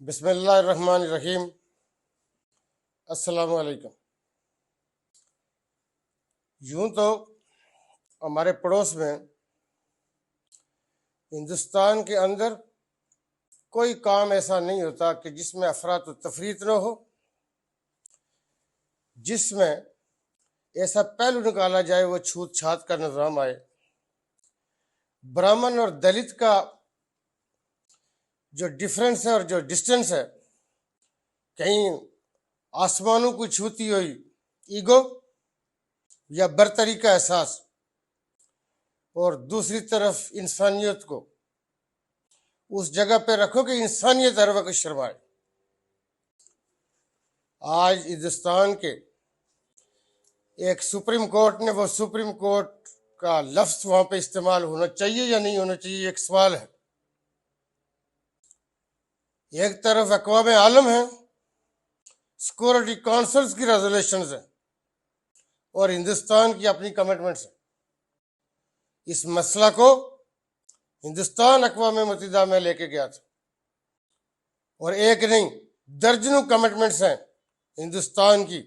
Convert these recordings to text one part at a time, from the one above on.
बिस्मिल्लाहिर्रहमानिर्रहीम। अस्सलामु अलैकुम। यूं तो हमारे पड़ोस में हिंदुस्तान के अंदर कोई काम ऐसा नहीं होता कि जिसमें अफरात व तफरीत न हो, जिसमें ऐसा पहलू निकाला जाए वो छूत छात का निज़ाम आए। ब्राह्मण और दलित का जो डिफरेंस है और जो डिस्टेंस है, कहीं आसमानों को छूती हुई ईगो या बरतरी का एहसास, और दूसरी तरफ इंसानियत को उस जगह पे रखो कि इंसानियत हर वक्त शर्माए। आज हिंदुस्तान के एक सुप्रीम कोर्ट ने वो सुप्रीम कोर्ट का लफ्ज वहां पे इस्तेमाल होना चाहिए या नहीं होना चाहिए, एक सवाल है। एक तरफ अक़वाम आलम है, सिक्योरिटी काउंसिल्स की रेजोल्यूशंस है और हिंदुस्तान की अपनी कमिटमेंट्स है। इस मसला को हिंदुस्तान अक़वाम मुत्तहिदा में लेके गया था और एक नहीं दर्जनों कमिटमेंट्स हैं हिंदुस्तान की।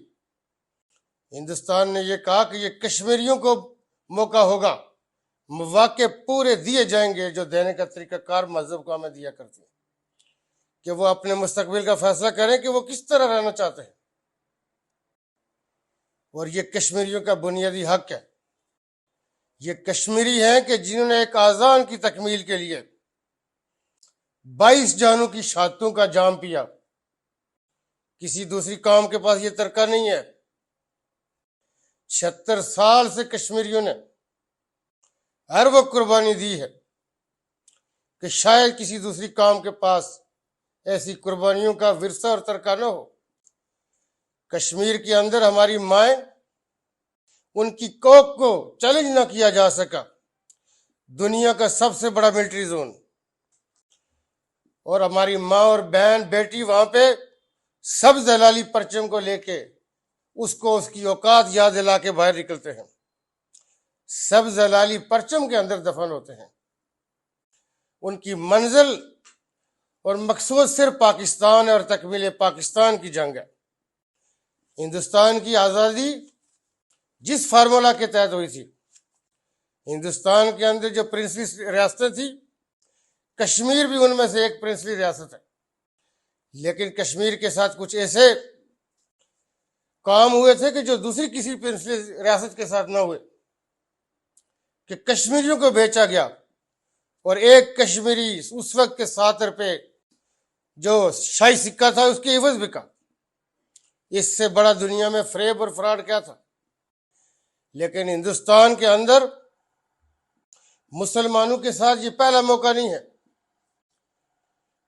हिंदुस्तान ने ये कहा कि ये कश्मीरियों को मौका होगा, मौके पूरे दिए जाएंगे जो देने का तरीकाकार मजहब को हमें दिया करती है, कि वो अपने मुस्तकबिल का फैसला करें कि वो किस तरह रहना चाहते हैं। और ये कश्मीरियों का बुनियादी हक है। ये कश्मीरी हैं कि जिन्होंने एक आजान की तकमील के लिए 22 जानों की शहादतों का जाम पिया। किसी दूसरी कौम के पास ये तरीका नहीं है। 76 साल से कश्मीरियों ने हर वो कुर्बानी दी है कि शायद किसी दूसरी कौम के पास ऐसी कुर्बानियों का विरसा और तरीका न हो। कश्मीर के अंदर हमारी माएं, उनकी कोख को चैलेंज ना किया जा सका। दुनिया का सबसे बड़ा मिलिट्री जोन, और हमारी माँ और बहन बेटी वहां पे सब जलाली परचम को लेके उसको उसकी औकात याद दिला के बाहर निकलते हैं। सब जलाली परचम के अंदर दफन होते हैं। उनकी मंजिल और मकसूद सिर्फ पाकिस्तान है और तकमील पाकिस्तान की जंग है। हिंदुस्तान की आज़ादी जिस फार्मूला के तहत हुई थी, हिंदुस्तान के अंदर जो प्रिंसली रियासतें थी, कश्मीर भी उनमें से एक प्रिंसली रियासत है। लेकिन कश्मीर के साथ कुछ ऐसे काम हुए थे कि जो दूसरी किसी प्रिंसली रियासत के साथ ना हुए, कि कश्मीरियों को बेचा गया और एक कश्मीरी उस वक्त के 7 रुपए जो शाही सिक्का था उसके एवज बिका। इससे बड़ा दुनिया में फ्रेब और फ्रॉड क्या था। लेकिन हिंदुस्तान के अंदर मुसलमानों के साथ ये पहला मौका नहीं है।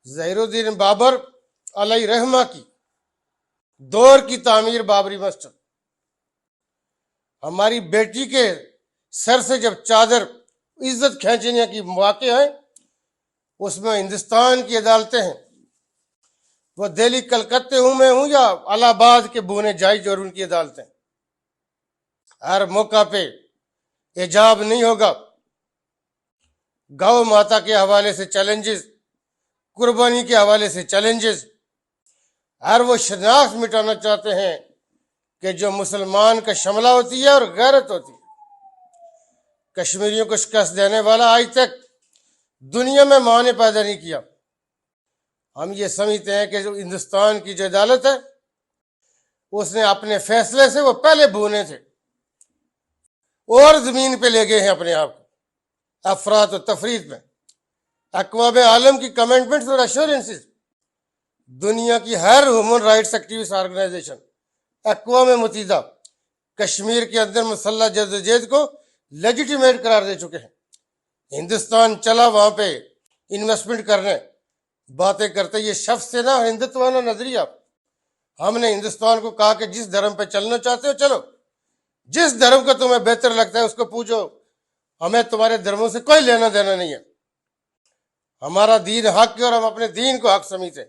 ज़हीरुद्दीन बाबर अलैहि रहमा की दौर की तामीर बाबरी मस्जिद, हमारी बेटी के सर से जब चादर इज्जत खींचने की मौके हैं, उसमें हिंदुस्तान की अदालतें हैं। वो दिल्ली कलकत्ते में हूं या इलाहाबाद के बुने जायज और उनकी अदालतें, हर मौका पे हिजाब नहीं होगा। गौ माता के हवाले से चैलेंजेस, कुर्बानी के हवाले से चैलेंजेस, हर वो शनाख्त मिटाना चाहते हैं कि जो मुसलमान का शमला होती है और गैरत होती है। कश्मीरियों को शिकस्त देने वाला आज तक दुनिया में मां ने पैदा नहीं किया। हम ये समझते हैं कि जो हिंदुस्तान की जो अदालत है, उसने अपने फैसले से वो पहले बुने थे और जमीन पे ले गए हैं अपने आप को अफरात और तफरीत में। अक़वाम आलम की कमिटमेंट्स और एश्योरेंसेस, दुनिया की हर ह्यूमन राइट्स एक्टिविस्ट ऑर्गेनाइजेशन, अक़वाम मुत्तहिदा कश्मीर के अंदर मुसल्लह जदोजहद को लेजिटिमेट करार दे चुके हैं। हिंदुस्तान चला वहां पे इन्वेस्टमेंट करने, बातें करते ये शख्स से ना हिंदुत्वाना नजरिया। हमने हिंदुस्तान को कहा कि जिस धर्म पे चलना चाहते हो चलो, जिस धर्म का तुम्हें बेहतर लगता है उसको पूछो, हमें तुम्हारे धर्मों से कोई लेना देना नहीं है। हमारा दीन हक है और हम अपने दीन को हक समझते।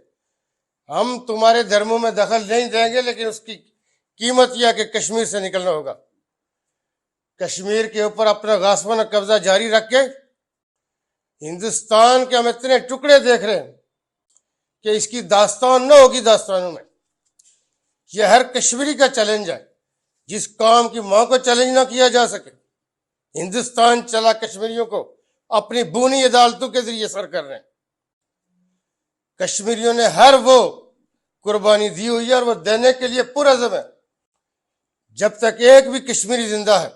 हम तुम्हारे धर्मों में दखल नहीं देंगे, लेकिन उसकी कीमत यह कि कश्मीर से निकलना होगा। कश्मीर के ऊपर अपना गासवाना कब्जा जारी रख के हिंदुस्तान के हम इतने टुकड़े देख रहे हैं कि इसकी दास्तान न होगी दास्तानों में। यह हर कश्मीरी का चैलेंज है। जिस काम की मां को चैलेंज ना किया जा सके, हिंदुस्तान चला कश्मीरियों को अपनी बूनी अदालतों के जरिए सर कर रहे हैं। कश्मीरियों ने हर वो कुर्बानी दी हुई है और वो देने के लिए पुरअज़्म है। जब तक एक भी कश्मीरी जिंदा है,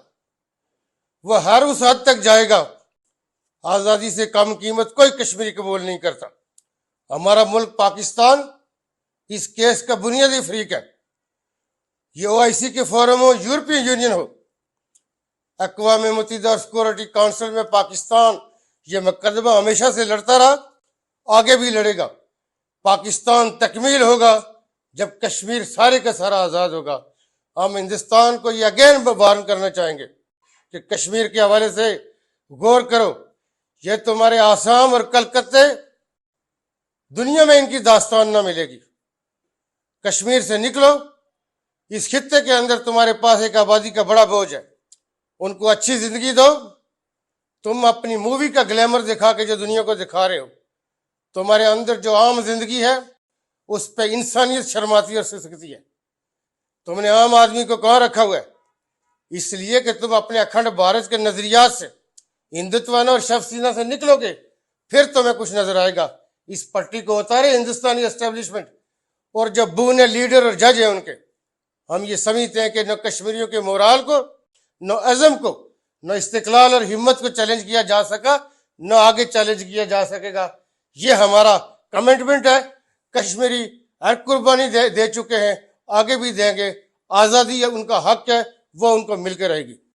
वह हर उस हद तक जाएगा। आजादी से कम कीमत कोई कश्मीरी कबूल नहीं करता। हमारा मुल्क पाकिस्तान इस केस का बुनियादी फरीक है। ये ओआईसी के फोरम हो, यूरोपियन यूनियन हो, अक़वाम मुत्तहिदा और सिक्योरिटी काउंसिल में पाकिस्तान ये मुकदमा हमेशा से लड़ता रहा, आगे भी लड़ेगा। पाकिस्तान तकमील होगा जब कश्मीर सारे का सारा आज़ाद होगा। हम हिंदुस्तान को ये अगेन वार्न करना चाहेंगे कि कश्मीर के हवाले से गौर करो। ये तुम्हारे आसाम और कलकत्ते, दुनिया में इनकी दास्तान ना मिलेगी। कश्मीर से निकलो। इस खित्ते के अंदर तुम्हारे पास एक आबादी का बड़ा बोझ है, उनको अच्छी जिंदगी दो। तुम अपनी मूवी का ग्लैमर दिखा के जो दुनिया को दिखा रहे हो, तुम्हारे अंदर जो आम जिंदगी है उस पर इंसानियत शर्माती और सिसकती है। तुमने आम आदमी को कहाँ रखा हुआ है? इसलिए कि तुम अपने अखंड भारत के नजरियात से, हिंदुत्वाना और शफसीना से निकलोगे, फिर तुम्हें कुछ नजर आएगा। इस पट्टी को उतारे हिंदुस्तानी एस्टेब्लिशमेंट और जो बूने लीडर और जज है उनके। हम ये समझते हैं कि न कश्मीरियों के मोराल को, न अज़म को, न इस्तिकलाल और हिम्मत को चैलेंज किया जा सका, न आगे चैलेंज किया जा सकेगा। ये हमारा कमिटमेंट है। कश्मीरी हर कुर्बानी दे चुके हैं, आगे भी देंगे। आज़ादी है, उनका हक है, वो उनको मिलकर रहेगी।